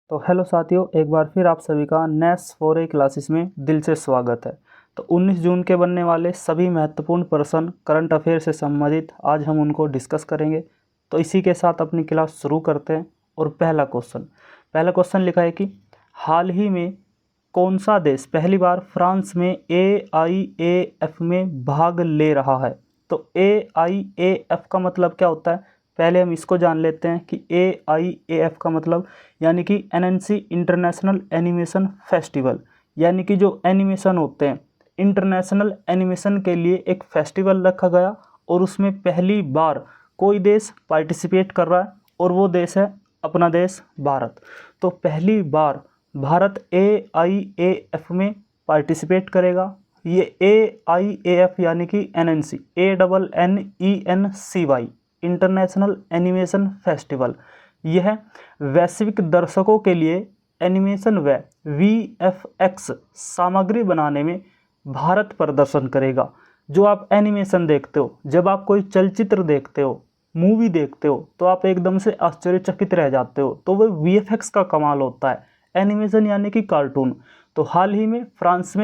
तो हेलो साथियों, एक बार फिर आप सभी का नेस फॉर ए क्लासेस में दिल से स्वागत है। तो 19 जून के बनने वाले सभी महत्वपूर्ण प्रश्न करंट अफेयर से संबंधित आज हम उनको डिस्कस करेंगे। तो इसी के साथ अपनी क्लास शुरू करते हैं। और पहला क्वेश्चन लिखा है कि हाल ही में कौन सा देश पहली बार फ्रांस में AIAF में भाग ले रहा है। तो AIAF का मतलब क्या होता है, पहले हम इसको जान लेते हैं कि AIAF का मतलब यानी कि NNC इंटरनेशनल एनिमेशन फेस्टिवल, यानी कि जो एनिमेशन होते हैं इंटरनेशनल एनिमेशन के लिए एक फेस्टिवल रखा गया और उसमें पहली बार कोई देश पार्टिसिपेट कर रहा है और वो देश है अपना देश भारत। तो पहली बार भारत AIAF में पार्टिसिपेट करेगा। ये AIAF यानी कि NNC ANNENCY international animation festival, यह वैश्विक दर्शकों के लिए एनिमेशन व VFX सामग्री बनाने में भारत प्रदर्शन करेगा। जो आप एनिमेशन देखते हो, जब आप कोई चलचित्र देखते हो, मूवी देखते हो, तो आप एकदम से आश्चर्यचकित रह जाते हो। तो वह VFX का कमाल होता है, एनिमेशन यानी कि कार्टून। तो हाल ही में फ्रांस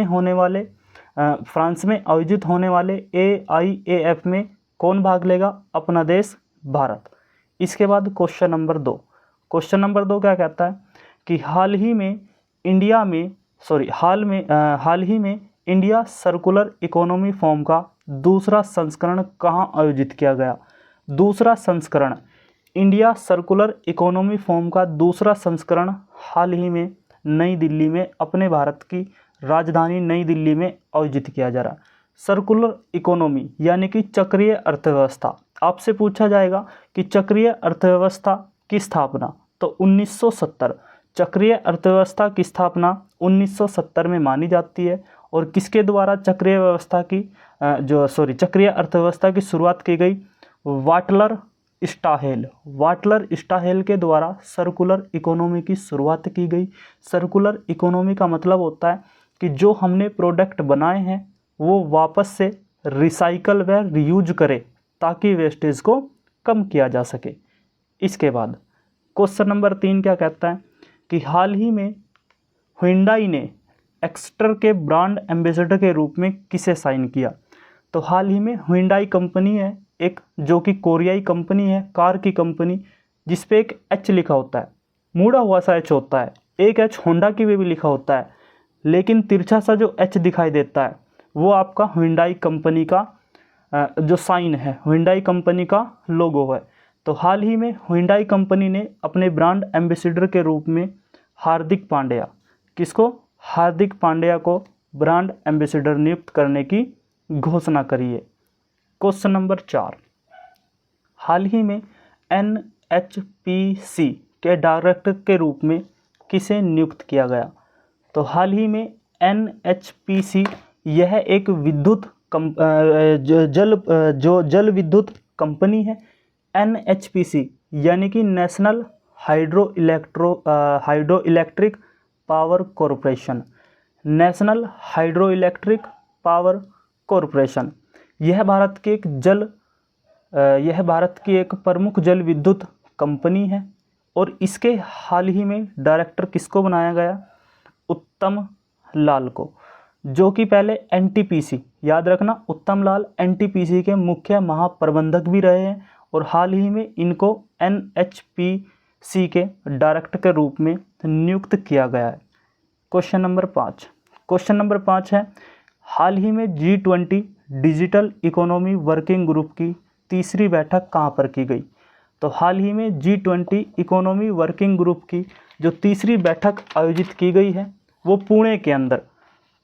में आयोजित होने वाले AIAF में कौन भाग लेगा? अपना देश भारत। इसके बाद क्वेश्चन नंबर दो क्या कहता है कि हाल ही में इंडिया सर्कुलर इकोनॉमी फोरम का दूसरा संस्करण कहाँ आयोजित किया गया? दूसरा संस्करण इंडिया सर्कुलर इकोनॉमी फोरम का दूसरा संस्करण हाल ही में नई दिल्ली में, अपने भारत की राजधानी नई दिल्ली में आयोजित किया जा रहा है। सर्कुलर इकोनॉमी यानी कि चक्रीय अर्थव्यवस्था। आपसे पूछा जाएगा कि चक्रीय अर्थव्यवस्था की स्थापना, तो 1970 चक्रीय अर्थव्यवस्था की स्थापना 1970 में मानी जाती है। और किसके द्वारा चक्रीय अर्थव्यवस्था की शुरुआत की गई? वाटलर स्टाहेल के द्वारा सर्कुलर इकोनॉमी की शुरुआत की गई। सर्कुलर इकोनॉमी का मतलब होता है कि जो हमने प्रोडक्ट बनाए हैं वो वापस से रिसाइकल व रीयूज करें ताकि वेस्टेज को कम किया जा सके। इसके बाद क्वेश्चन नंबर 3 क्या कहता है कि हाल ही में हुंडई ने एक्स्टर के ब्रांड एम्बेसडर के रूप में किसे साइन किया? तो हाल ही में हुंडई कंपनी है एक, जो कि कोरियाई कंपनी है, कार की कंपनी, जिसपे एक H लिखा होता है, मुड़ा हुआ सा H होता है। एक H होंडा की भी लिखा होता है, लेकिन तिरछा सा जो H दिखाई देता है वो आपका हुंडई कंपनी का जो साइन है, हुंडई कंपनी का लोगो है। तो हाल ही में हुंडई कंपनी ने अपने ब्रांड एम्बेसडर के रूप में हार्दिक पांड्या को ब्रांड एम्बेसडर नियुक्त करने की घोषणा करी है। क्वेश्चन नंबर 4, हाल ही में NHPC के डायरेक्टर के रूप में किसे नियुक्त किया गया? तो हाल ही में NHPC यह एक जल विद्युत कंपनी है। NHPC यानी कि national hydro electric power corporation. National hydro electric power corporation यह भारत की एक प्रमुख जल विद्युत कंपनी है। और इसके हाल ही में डायरेक्टर किसको बनाया गया? उत्तम लाल को, जो कि पहले NTPC, याद रखना, उत्तम लाल NTPC के मुख्य महाप्रबंधक भी रहे हैं और हाल ही में इनको NHPC के डायरेक्टर के रूप में नियुक्त किया गया है। क्वेश्चन नंबर 5 है, हाल ही में G20 digital economy working group की तीसरी बैठक कहाँ पर की गई? तो हाल ही में G20 इकोनॉमी वर्किंग ग्रुप की जो तीसरी बैठक आयोजित की गई है वो पुणे के अंदर,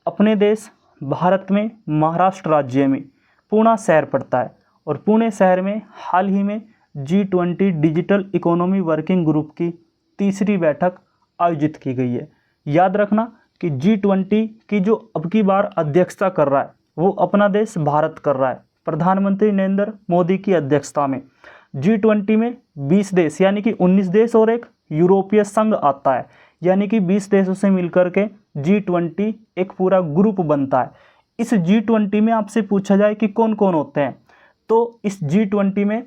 अपने देश भारत में महाराष्ट्र राज्य में पुणे शहर पड़ता है। और पुणे शहर में हाल ही में G20 digital economy working group की तीसरी बैठक आयोजित की गई है। याद रखना कि G20 की जो अब की बार अध्यक्षता कर रहा है वो अपना देश भारत कर रहा है, प्रधानमंत्री नरेंद्र मोदी की अध्यक्षता में। G20 में 20 देश यानी कि 19 देश और एक यूरोपीय संघ आता है, यानी कि 20 देशों से मिलकर के G20 एक पूरा ग्रुप बनता है। इस G20 में आपसे पूछा जाए कि कौन कौन होते हैं, तो इस G20 में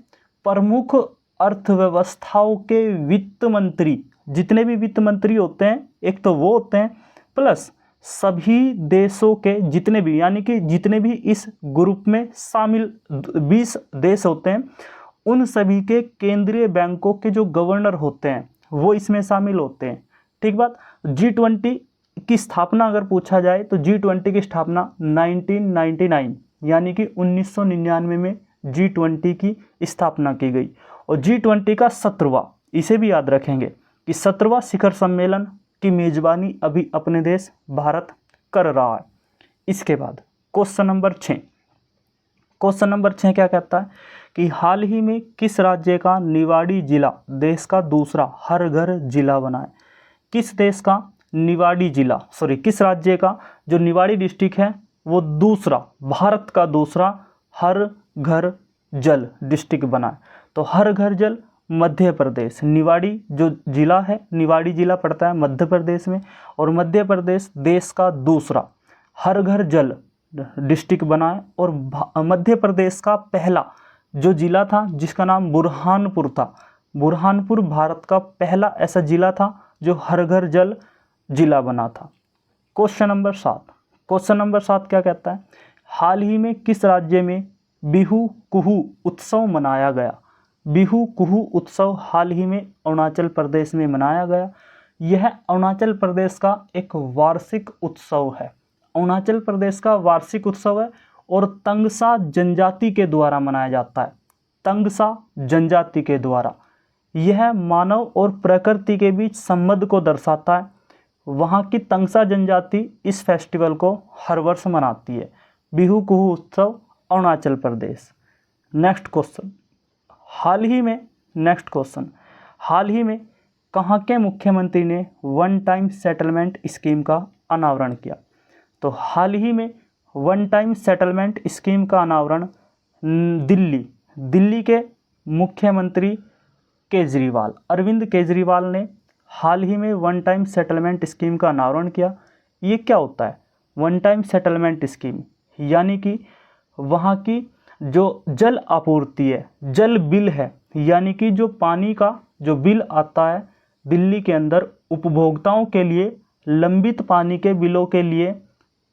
प्रमुख अर्थव्यवस्थाओं के वित्त मंत्री जितने भी वित्त मंत्री होते हैं एक तो वो होते हैं, प्लस सभी देशों के जितने भी, यानी कि जितने भी इस ग्रुप में शामिल 20 देश होते हैं, उन सभी के केंद्रीय बैंकों के जो गवर्नर होते हैं वो इसमें शामिल होते हैं। ठीक बात। G20 की स्थापना अगर पूछा जाए तो G20 की स्थापना 1999 यानी कि 1999 में G20 की स्थापना की गई। और G20 का 17वां, इसे भी याद रखेंगे कि 17वां शिखर सम्मेलन की मेजबानी अभी अपने देश भारत कर रहा है। इसके बाद क्वेश्चन नंबर 6, क्वेश्चन नंबर 6 क्या कहता है कि हाल ही में किस राज्य का निवाड़ी जिला देश का दूसरा हर घर जिला बना है? किस देश का निवाड़ी जिला, किस राज्य का जो निवाड़ी डिस्ट्रिक्ट है वो दूसरा, भारत का दूसरा हर घर जल डिस्ट्रिक्ट बना है? तो हर घर जल मध्य प्रदेश, निवाड़ी जो जिला है, निवाड़ी जिला पड़ता है मध्य प्रदेश में, और मध्य प्रदेश देश का दूसरा हर घर जल डिस्ट्रिक्ट बना है। और मध्य प्रदेश का पहला जो जिला था जिसका नाम बुरहानपुर था, बुरहानपुर भारत का पहला ऐसा जिला था जो हर घर जल जिला बना था। क्वेश्चन नंबर 7, क्वेश्चन नंबर 7 क्या कहता है? हाल ही में किस राज्य में बिहू कुहू उत्सव मनाया गया? बिहू कुहू उत्सव हाल ही में अरुणाचल प्रदेश में मनाया गया। यह अरुणाचल प्रदेश का एक वार्षिक उत्सव है, अरुणाचल प्रदेश का वार्षिक उत्सव है और तंगसा जनजाति के द्वारा मनाया जाता है, तंगसा जनजाति के द्वारा। यह मानव और प्रकृति के बीच संबंध को दर्शाता है। वहाँ की तंगसा जनजाति इस फेस्टिवल को हर वर्ष मनाती है। बिहू कुहू उत्सव अरुणाचल प्रदेश। नेक्स्ट क्वेश्चन, हाल ही में, नेक्स्ट क्वेश्चन, हाल ही में कहाँ के मुख्यमंत्री ने वन टाइम सेटलमेंट स्कीम का अनावरण किया? तो हाल ही में वन टाइम सेटलमेंट स्कीम का अनावरण दिल्ली के मुख्यमंत्री केजरीवाल, अरविंद केजरीवाल ने हाल ही में वन टाइम सेटलमेंट स्कीम का अनावरण किया। ये क्या होता है वन टाइम सेटलमेंट स्कीम? यानी कि वहाँ की जो जल आपूर्ति है, जल बिल है, यानी कि जो पानी का जो बिल आता है दिल्ली के अंदर उपभोक्ताओं के लिए, लंबित पानी के बिलों के लिए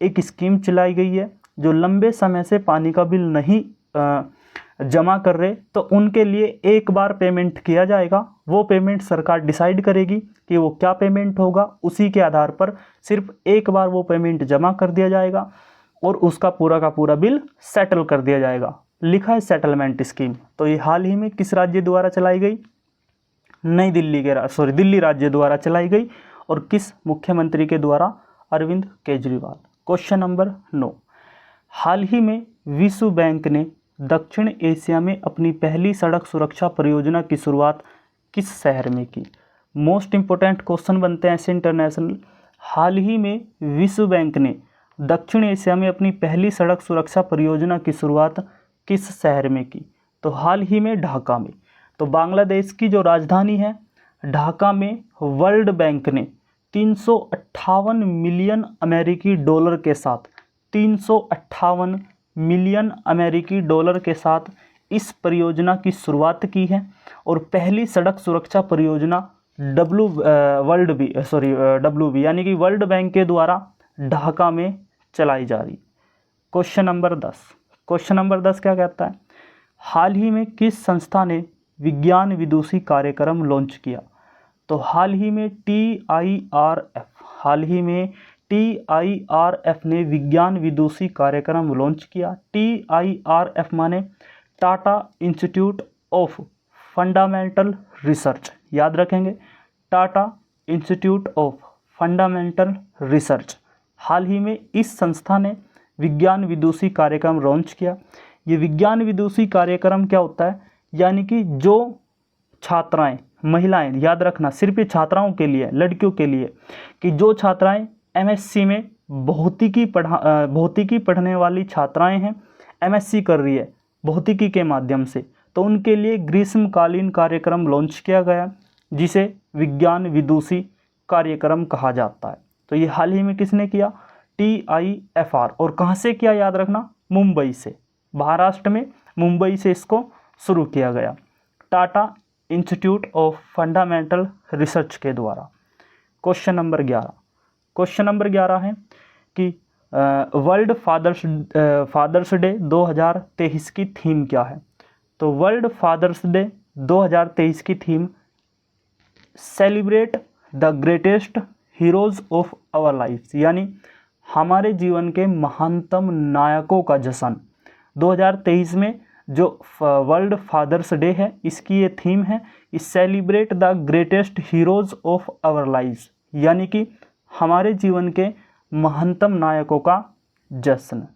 एक स्कीम चलाई गई है। जो लंबे समय से पानी का बिल नहीं जमा कर रहे तो उनके लिए एक बार पेमेंट किया जाएगा। वो पेमेंट सरकार डिसाइड करेगी कि वो क्या पेमेंट होगा, उसी के आधार पर सिर्फ एक बार वो पेमेंट जमा कर दिया जाएगा और उसका पूरा का पूरा बिल सेटल कर दिया जाएगा। लिखा है सेटलमेंट स्कीम। तो ये हाल ही में किस राज्य द्वारा चलाई गई? नई दिल्ली के दिल्ली राज्य द्वारा चलाई गई। और किस मुख्यमंत्री के द्वारा? अरविंद केजरीवाल। क्वेश्चन नंबर 9, हाल ही में विश्व बैंक ने दक्षिण एशिया में अपनी पहली सड़क सुरक्षा परियोजना की शुरुआत किस शहर में की? मोस्ट इंपोर्टेंट क्वेश्चन बनते हैं ऐसे इंटरनेशनल। हाल ही में विश्व बैंक ने दक्षिण एशिया में अपनी पहली सड़क सुरक्षा परियोजना की शुरुआत किस शहर में की? तो हाल ही में ढाका में। तो बांग्लादेश की जो राजधानी है ढाका में वर्ल्ड बैंक ने 358 मिलियन अमेरिकी डॉलर के साथ, 358 मिलियन अमेरिकी डॉलर के साथ इस परियोजना की शुरुआत की है। और पहली सड़क सुरक्षा परियोजना WB यानी कि वर्ल्ड बैंक के द्वारा ढाका में चलाई जा रही। क्वेश्चन नंबर 10, क्वेश्चन नंबर 10 क्या कहता है? हाल ही में किस संस्था ने विज्ञान विदूषी कार्यक्रम लॉन्च किया? तो हाल ही में TIRF, हाल ही में TIRF ने विज्ञान विदूषी कार्यक्रम लॉन्च किया। TIRF माने Tata institute of fundamental research, याद रखेंगे, Tata institute of fundamental research. हाल ही में इस संस्था ने विज्ञान विदूषी कार्यक्रम लॉन्च किया। ये विज्ञान विदूषी कार्यक्रम क्या होता है? यानी कि जो छात्राएं, महिलाएं, याद रखना सिर्फ ये छात्राओं के लिए, लड़कियों के लिए, कि जो छात्राएं MSc में भौतिकी पढ़ने वाली छात्राएं हैं, MSc कर रही है भौतिकी के माध्यम से, तो उनके लिए ग्रीष्मकालीन कार्यक्रम लॉन्च किया गया जिसे विज्ञान विदूषी कार्यक्रम कहा जाता है। तो ये हाल ही में किसने किया? TIFR। और कहाँ से किया? याद रखना, मुंबई से, महाराष्ट्र में मुंबई से इसको शुरू किया गया। Tata institute of fundamental research के द्वारा। क्वेश्चन नंबर 11 है कि वर्ल्ड फादर्स डे 2023 की थीम क्या है। तो वर्ल्ड फादर्स डे 2023 की theme celebrate the greatest heroes of our life, यानी हमारे जीवन के महानतम नायकों का जश्न। 2023 में जो वर्ल्ड फादर्स डे है इसकी ये थीम है celebrate the greatest heroes of our life, यानी कि हमारे जीवन के महानतम नायकों का जश्न।